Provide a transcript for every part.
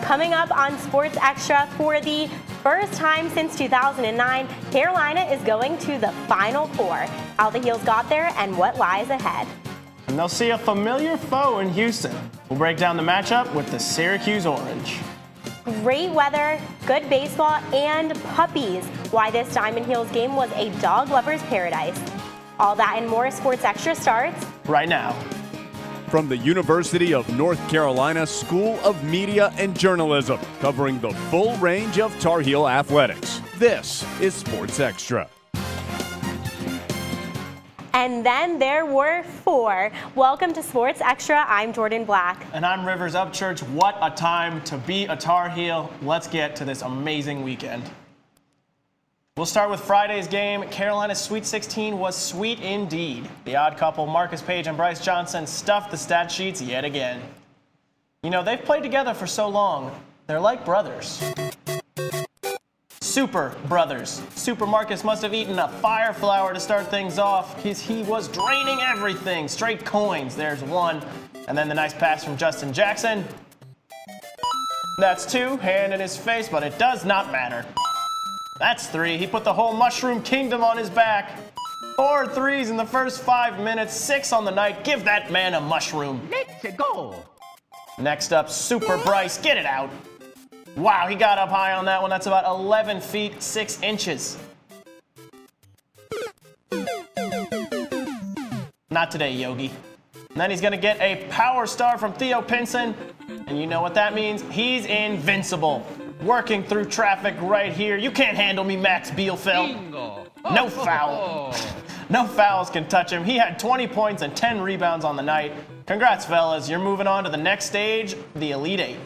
Coming up on Sports Extra, for the first time since 2009, Carolina is going to the Final Four. How the Heels got there and what lies ahead. And they'll see a familiar foe in Houston. We'll break down the matchup with the Syracuse Orange. Great weather, good baseball, and puppies. Why this Diamond Heels game was a dog lover's paradise. All that and more. Sports Extra starts right now. From the University of North Carolina School of Media and Journalism, covering the full range of Tar Heel athletics. This is Sports Extra. And then there were four. Welcome to Sports Extra. I'm Jordan Black. And I'm Rivers Upchurch. What a time to be a Tar Heel. Let's get to this amazing weekend. We'll start with Friday's game. Carolina's Sweet 16 was sweet indeed. The odd couple, Marcus Page and Bryce Johnson, stuffed the stat sheets yet again. You know, they've played together for so long. They're like brothers. Super brothers. Super Marcus must have eaten a fire flower to start things off because he was draining everything. Straight coins. There's one. And then the nice pass from Justin Jackson. That's two. Hand in his face, but it does not matter. That's three. He put the whole Mushroom Kingdom on his back. 4 threes in the first 5 minutes, 6 on the night. Give that man a mushroom. Let's go. Next up, Super Bryce. Get it out. Wow, he got up high on that one. That's about 11 feet, 6 inches. Not today, Yogi. And then he's going to get a power star from Theo Pinson. And you know what that means? He's invincible. Working through traffic right here. You can't handle me, Max Bielfeldt. Bingo. No foul. No fouls can touch him. He had 20 points and 10 rebounds on the night. Congrats, fellas. You're moving on to the next stage, the Elite Eight.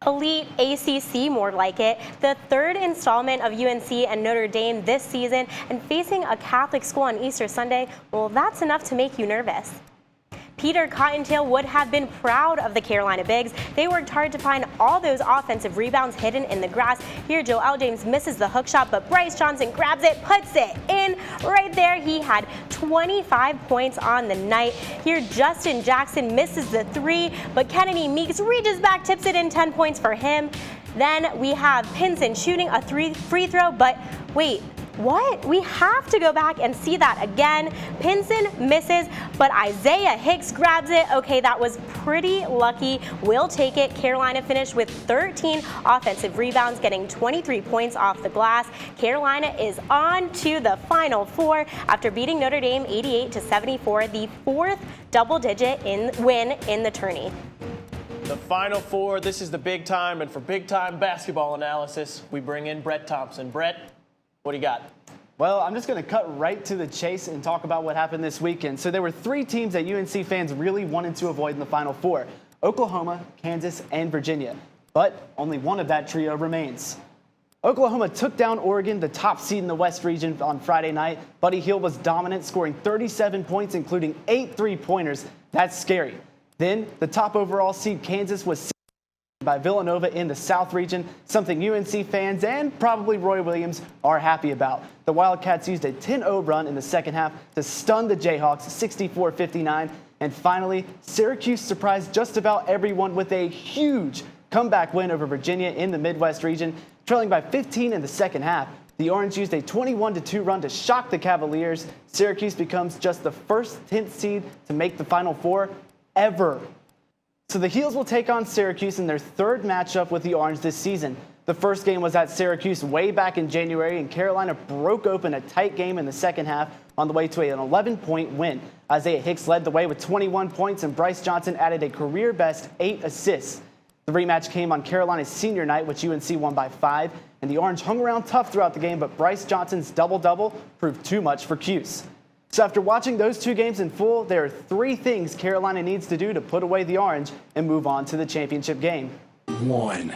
Elite ACC, more like it. The third installment of UNC and Notre Dame this season, and facing a Catholic school on Easter Sunday, well, that's enough to make you nervous. Peter Cottontail would have been proud of the Carolina Bigs. They worked hard to find all those offensive rebounds hidden in the grass. Here, Joel James misses the hook shot, but Bryce Johnson grabs it, puts it in. Right there, he had 25 points on the night. Here, Justin Jackson misses the three, but Kennedy Meeks reaches back, tips it in, 10 points for him. Then we have Pinson shooting a free throw, but wait. What? We have to go back and see that again. Pinson misses, but Isaiah Hicks grabs it. Okay, that was pretty lucky. We'll take it. Carolina finished with 13 offensive rebounds, getting 23 points off the glass. Carolina is on to the Final Four after beating Notre Dame 88-74, the fourth double-digit win in the tourney. The Final Four, this is the big time, and for big-time basketball analysis, we bring in Brett Thompson. Brett, what do you got? Well, I'm just going to cut right to the chase and talk about what happened this weekend. So there were 3 teams that UNC fans really wanted to avoid in the Final Four: Oklahoma, Kansas, and Virginia. But only one of that trio remains. Oklahoma took down Oregon, the top seed in the West region, on Friday night. Buddy Hield was dominant, scoring 37 points, including 8 3-pointers. That's scary. Then the top overall seed, Kansas, was by Villanova in the South region, something UNC fans and probably Roy Williams are happy about. The Wildcats used a 10-0 run in the second half to stun the Jayhawks 64-59. And finally, Syracuse surprised just about everyone with a huge comeback win over Virginia in the Midwest region, trailing by 15 in the second half. The Orange used a 21-2 run to shock the Cavaliers. Syracuse becomes just the first 10th seed to make the Final Four ever. So the Heels will take on Syracuse in their third matchup with the Orange this season. The first game was at Syracuse way back in January, and Carolina broke open a tight game in the second half on the way to an 11-point win. Isaiah Hicks led the way with 21 points, and Bryce Johnson added a career-best 8 assists. The rematch came on Carolina's senior night, which UNC won by 5, and the Orange hung around tough throughout the game, but Bryce Johnson's double-double proved too much for Cuse. So after watching those 2 games in full, there are 3 things Carolina needs to do to put away the Orange and move on to the championship game. 1.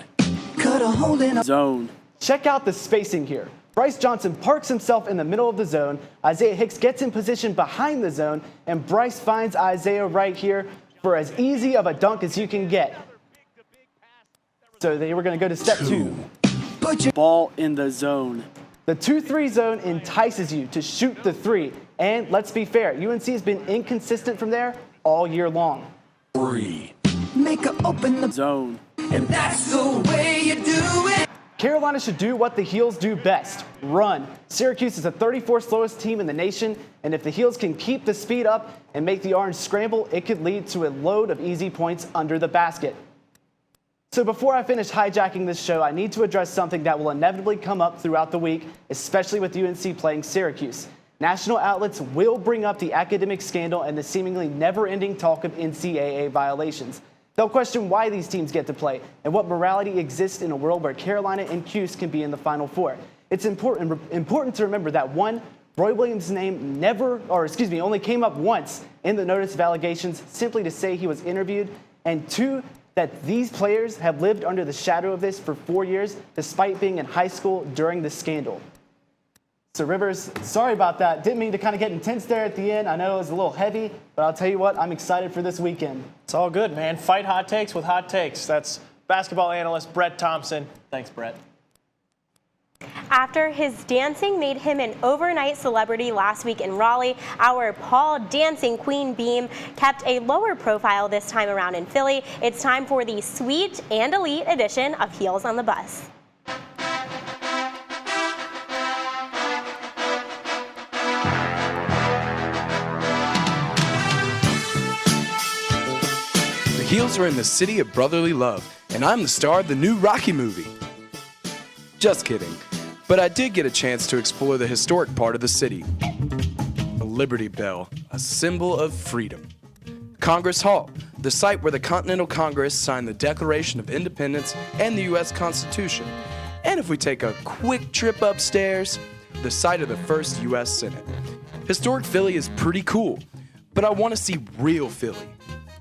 Cut a hole in a zone. Check out the spacing here. Bryce Johnson parks himself in the middle of the zone. Isaiah Hicks gets in position behind the zone, and Bryce finds Isaiah right here for as easy of a dunk as you can get. So they were going to go to step 2. Put your ball in the zone. The 2-3 zone entices you to shoot the 3. And let's be fair, UNC has been inconsistent from there all year long. 3. Make her open the zone. And that's the way you do it. Carolina should do what the Heels do best, run. Syracuse is the 34th slowest team in the nation, and if the Heels can keep the speed up and make the Orange scramble, it could lead to a load of easy points under the basket. So before I finish hijacking this show, I need to address something that will inevitably come up throughout the week, especially with UNC playing Syracuse. National outlets will bring up the academic scandal and the seemingly never-ending talk of NCAA violations. They'll question why these teams get to play and what morality exists in a world where Carolina and Cuse can be in the Final Four. It's important to remember that one, Roy Williams' name only came up once in the notice of allegations simply to say he was interviewed, and two, that these players have lived under the shadow of this for 4 years despite being in high school during the scandal. So Rivers, sorry about that. Didn't mean to kind of get intense there at the end. I know it was a little heavy, but I'll tell you what, I'm excited for this weekend. It's all good, man. Fight hot takes with hot takes. That's basketball analyst Brett Thompson. Thanks, Brett. After his dancing made him an overnight celebrity last week in Raleigh, our Paul Dancing Queen Beam kept a lower profile this time around in Philly. It's time for the sweet and elite edition of Heels on the Bus. The Heels are in the city of brotherly love, and I'm the star of the new Rocky movie. Just kidding. But I did get a chance to explore the historic part of the city. The Liberty Bell, a symbol of freedom. Congress Hall, the site where the Continental Congress signed the Declaration of Independence and the U.S. Constitution. And if we take a quick trip upstairs, the site of the first U.S. Senate. Historic Philly is pretty cool, but I want to see real Philly.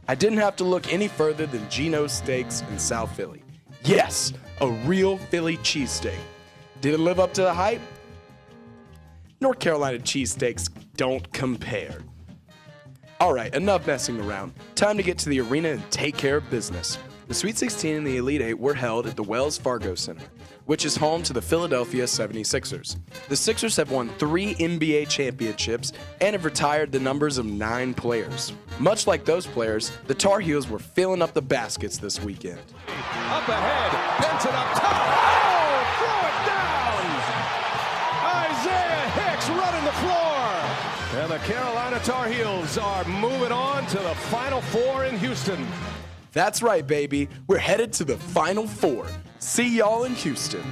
I didn't have to look any further than Geno's Steaks in South Philly. Yes, a real Philly cheesesteak. Did it live up to the hype? North Carolina cheesesteaks don't compare. All right, enough messing around. Time to get to the arena and take care of business. The Sweet 16 and the Elite Eight were held at the Wells Fargo Center, which is home to the Philadelphia 76ers. The Sixers have won 3 NBA championships and have retired the numbers of 9 players. Much like those players, the Tar Heels were filling up the baskets this weekend. Up ahead, Benton up top. Oh, throw it down! Isaiah Hicks running the floor. And the Carolina Tar Heels are moving on to the Final Four in Houston. That's right, baby. We're headed to the Final Four. See y'all in Houston.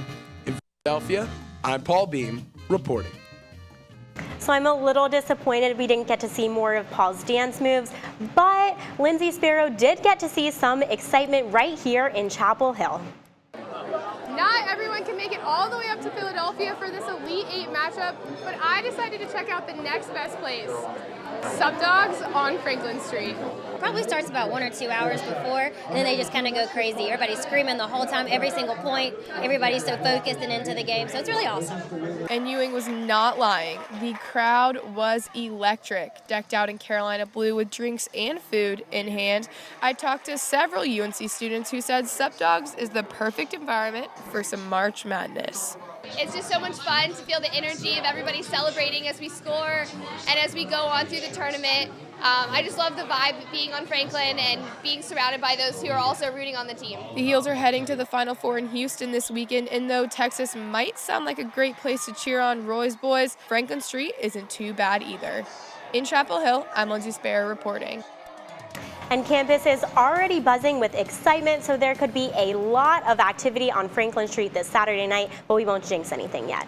In Philadelphia, I'm Paul Beam, reporting. So I'm a little disappointed we didn't get to see more of Paul's dance moves, but Lindsay Sparrow did get to see some excitement right here in Chapel Hill. Not everyone can make it all the way up to Philadelphia for this Elite Eight matchup, but I decided to check out the next best place, Sub Dogs on Franklin Street. Probably starts about 1 or 2 hours before, and then they just kind of go crazy. Everybody's screaming the whole time, every single point. Everybody's so focused and into the game, so it's really awesome. And Ewing was not lying. The crowd was electric, decked out in Carolina blue with drinks and food in hand. I talked to several UNC students who said Sub Dogs is the perfect environment for some March Madness. It's just so much fun to feel the energy of everybody celebrating as we score and as we go on through the tournament. I just love the vibe of being on Franklin and being surrounded by those who are also rooting on the team. The Heels are heading to the Final Four in Houston this weekend, and though Texas might sound like a great place to cheer on Roy's boys, Franklin Street isn't too bad either. In Chapel Hill, I'm Lindsay Sparrow reporting. And campus is already buzzing with excitement, so there could be a lot of activity on Franklin Street this Saturday night, but we won't jinx anything yet.